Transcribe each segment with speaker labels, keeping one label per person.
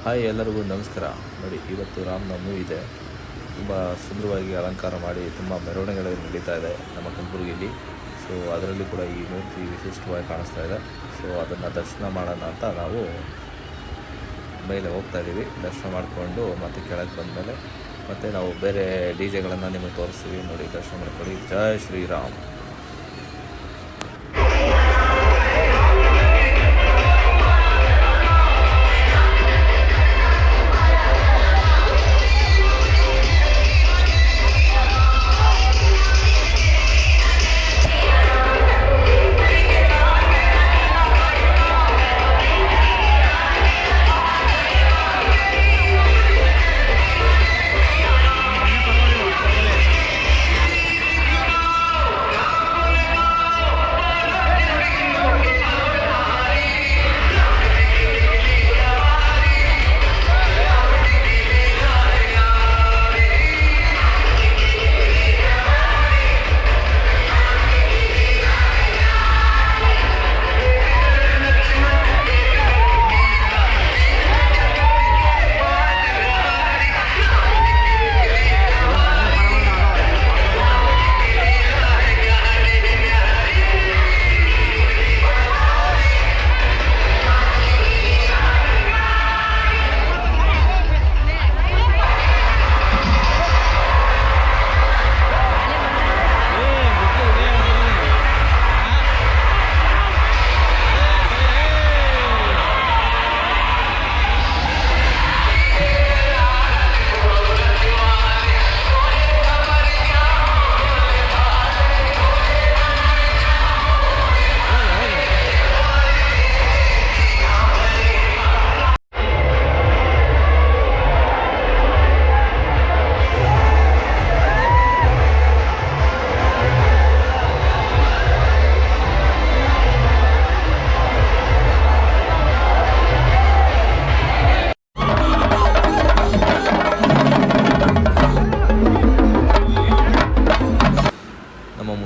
Speaker 1: Hi, ಎಲ್ಲರಿಗೂ ನಮಸ್ಕಾರ. ನೋಡಿ, ಇವತ್ತು ರಾಮನವಮಿ ಇದೆ. ತುಂಬ ಸುಂದರವಾಗಿ ಅಲಂಕಾರ ಮಾಡಿ ತುಂಬ ಮೆರವಣಿಗೆಗಳು ನಡೀತಾ ಇದೆ ನಮ್ಮ ಕಲಬುರಗಿಯಲ್ಲಿ. ಸೊ ಅದರಲ್ಲಿ ಕೂಡ ಈ ಮೂರ್ತಿ ವಿಶಿಷ್ಟವಾಗಿ ಕಾಣಿಸ್ತಾ ಇದೆ. ಸೊ ಅದನ್ನು ದರ್ಶನ ಮಾಡೋಣ ಅಂತ ನಾವು ಮೇಲೆ ಹೋಗ್ತಾ ಇದ್ದೀವಿ. ದರ್ಶನ ಮಾಡಿಕೊಂಡು ಮತ್ತೆ ಕೆಳಗೆ ಬಂದಮೇಲೆ ಮತ್ತು ನಾವು ಬೇರೆ ಡಿ ಜೆಗಳನ್ನು ನಿಮಗೆ ತೋರಿಸ್ತೀವಿ. ನೋಡಿ, ದರ್ಶನ ಮಾಡ್ಕೊಳ್ಳಿ. ಜೈ ಶ್ರೀರಾಮ್.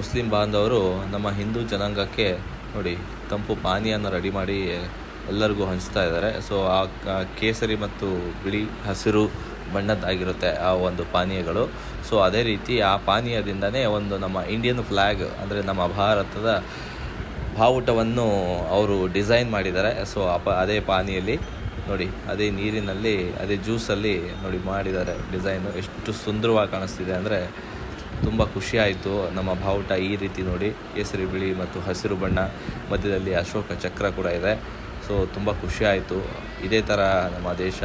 Speaker 1: ಮುಸ್ಲಿಂ ಬಾಂಧವರು ನಮ್ಮ ಹಿಂದೂ ಜನಾಂಗಕ್ಕೆ ನೋಡಿ ತಂಪು ಪಾನೀಯನ ರೆಡಿ ಮಾಡಿ ಎಲ್ಲರಿಗೂ ಹಂಚ್ತಾ ಇದ್ದಾರೆ. ಸೊ ಆ ಕೇಸರಿ ಮತ್ತು ಬಿಳಿ ಹಸಿರು ಬಣ್ಣದ್ದಾಗಿರುತ್ತೆ ಆ ಒಂದು ಪಾನೀಯಗಳು. ಸೊ ಅದೇ ರೀತಿ ಆ ಪಾನೀಯದಿಂದನೇ ಒಂದು ನಮ್ಮ ಇಂಡಿಯನ್ ಫ್ಲ್ಯಾಗ್ ಅಂದರೆ ನಮ್ಮ ಭಾರತದ ಬಾವುಟವನ್ನು ಅವರು ಡಿಸೈನ್ ಮಾಡಿದ್ದಾರೆ. ಸೊ ಅದೇ ಪಾನಿಯಲ್ಲಿ ನೋಡಿ, ಅದೇ ನೀರಿನಲ್ಲಿ, ಅದೇ ಜ್ಯೂಸಲ್ಲಿ ನೋಡಿ ಮಾಡಿದ್ದಾರೆ ಡಿಸೈನು. ಎಷ್ಟು ಸುಂದರವಾಗಿ ಕಾಣಿಸ್ತಿದೆ ಅಂದರೆ ತುಂಬ ಖುಷಿಯಾಯಿತು. ನಮ್ಮ ಬಾವುಟ ಈ ರೀತಿ ನೋಡಿ ಕೇಸರಿ ಬಿಳಿ ಮತ್ತು ಹಸಿರು ಬಣ್ಣ, ಮಧ್ಯದಲ್ಲಿ ಅಶೋಕ ಚಕ್ರ ಕೂಡ ಇದೆ. ಸೊ ತುಂಬ ಖುಷಿಯಾಯಿತು. ಇದೇ ಥರ ನಮ್ಮ ದೇಶ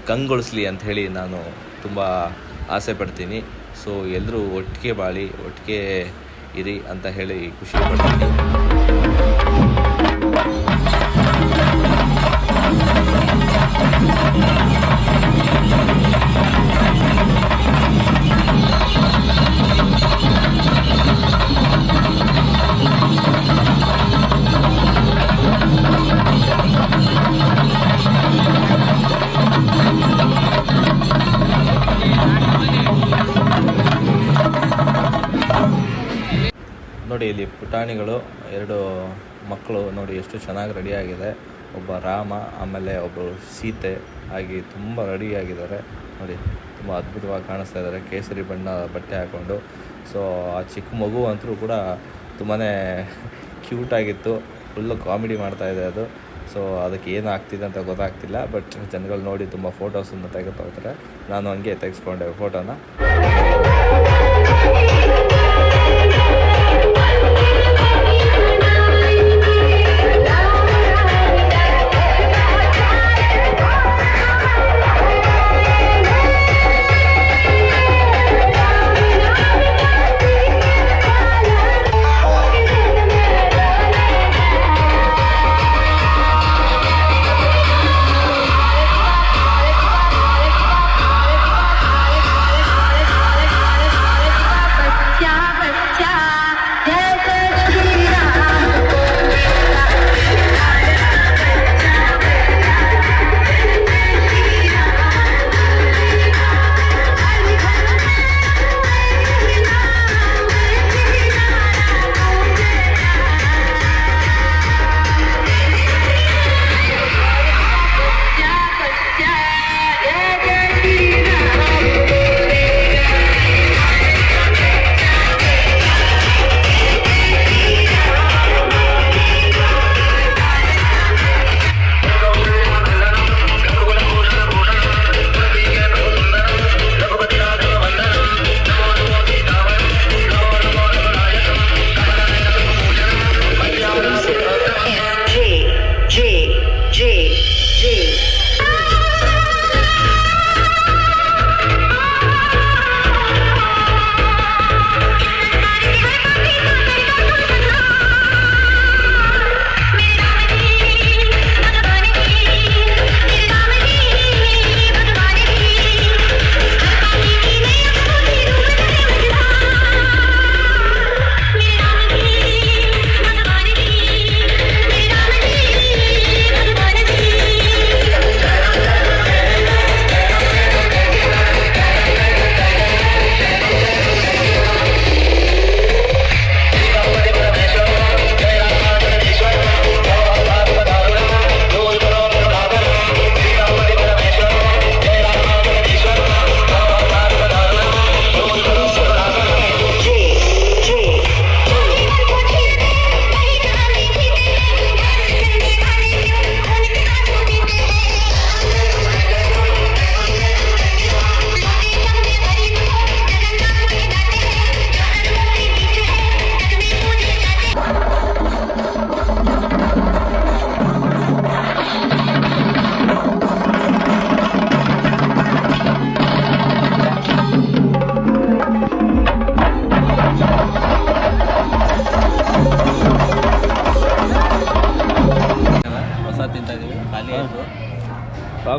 Speaker 1: ಕಂಗೊಳಿಸ್ಲಿ ಅಂಥೇಳಿ ನಾನು ತುಂಬ ಆಸೆ ಪಡ್ತೀನಿ. ಸೊ ಎಲ್ಲರೂ ಒಟ್ಟಿಗೆ ಬಾಳಿ, ಒಟ್ಟಿಗೆ ಇರಿ ಅಂತ ಹೇಳಿ ಖುಷಿ ಪಡ್ತೀನಿ. ನೋಡಿ, ಇಲ್ಲಿ ಪುಟಾಣಿಗಳು 2 ಮಕ್ಕಳು ನೋಡಿ ಎಷ್ಟು ಚೆನ್ನಾಗಿ ರೆಡಿಯಾಗಿದೆ. ಒಬ್ಬ ರಾಮ, ಆಮೇಲೆ ಒಬ್ಬರು ಸೀತೆ ಆಗಿ ತುಂಬ ರೆಡಿಯಾಗಿದ್ದಾರೆ. ನೋಡಿ, ತುಂಬ ಅದ್ಭುತವಾಗಿ ಕಾಣಿಸ್ತಾ ಇದ್ದಾರೆ ಕೇಸರಿ ಬಣ್ಣ ಬಟ್ಟೆ ಹಾಕ್ಕೊಂಡು. ಸೊ ಆ ಚಿಕ್ಕ ಮಗು ಅಂತೂ ಕೂಡ ತುಂಬಾ ಕ್ಯೂಟಾಗಿತ್ತು. ಫುಲ್ಲು ಕಾಮಿಡಿ ಮಾಡ್ತಾಯಿದೆ ಅದು. ಸೊ ಅದಕ್ಕೆ ಏನು ಆಗ್ತಿದೆ ಅಂತ ಗೊತ್ತಾಗ್ತಿಲ್ಲ. ಬಟ್ ಜನಗಳು ನೋಡಿ ತುಂಬ ಫೋಟೋಸನ್ನು ತೆಗೆದು ಹೋಗ್ತಾರೆ. ನಾನು ಹಂಗೆ ತೆಗೆಸ್ಕೊಂಡೆ ಫೋಟೋನ.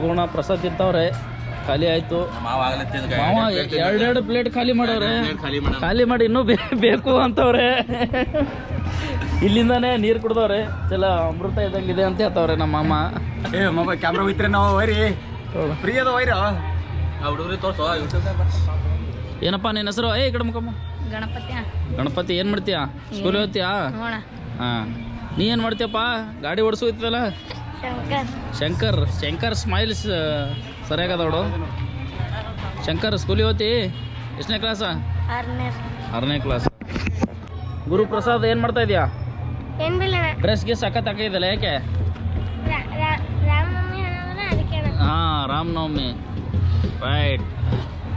Speaker 2: ತಗೋಣ ಪ್ರಸಾದ ತಿಂತವ್ರೆ. ಖಾಲಿ ಆಯ್ತು. ಮಾವ ಎರಡೆರಡು ಪ್ಲೇಟ್ ಖಾಲಿ ಮಾಡವ್ರೆ. ಖಾಲಿ ಮಾಡಿ ಇನ್ನೂ ಬೇಕು ಅಂತವ್ರೆ. ಇಲ್ಲಿಂದಾನೆ ನೀರು ಕುಡ್ದವ್ರೆ. ಚಲ ಅಮೃತ ಇದ್ದಂಗಿದೆ ಅಂತ ಹೇಳ್ತವ್ರೆ ನಮ್ಮ ಮಾಮ.
Speaker 3: ಕ್ಯಾಮ್ರಾ ಹೋಯ್ತ್ರಿ ನಾವು ವೈರಿ ಫ್ರೀ ಅದ ವೈರ ಹುಡುಗ್ರಿ ತೋರ್ಸೋ.
Speaker 2: ಏನಪ್ಪ ನಿನ್ನ ಹೆಸರು? ಈ ಕಡೆ ಮುಖಮ್ಮ. ಗಣಪತಿ. ಏನು ಮಾಡ್ತೀಯ? ಸ್ಕೂಲ್ ಹೋಗ್ತೀಯಾ? ಹಾಂ. ನೀ ಏನು ಮಾಡ್ತೀಯಪ್ಪ? ಗಾಡಿ ಓಡಿಸೋಯ್ತದಲ್ಲ. ಶಂಕರ್ ಸ್ಮೈಲ್ಸ್ ಸರಿಯಾಗದ ನೋಡು. ಶಂಕರ್ ಸ್ಕೂಲಿಗೆ ಹೋಗ್ತಿ? ಎಷ್ಟನೇ ಕ್ಲಾಸ? 6ನೇ ಕ್ಲಾಸ್. ಗುರುಪ್ರಸಾದ್ ಏನು ಮಾಡ್ತಾ ಇದೀಯಾ? ಡ್ರೆಸ್ಗೆ ಸಖತ್ ಹಾಕಿದಲ್ಲ, ಯಾಕೆ? ಹಾಂ, ರಾಮನವಮಿ. ರೈಟ್.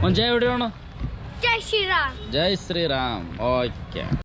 Speaker 2: ಒಂದು ಜೈ ಹೊಡಿಯೋಣ. ಜೈ ಶ್ರೀರಾಮ್. ಓಕೆ.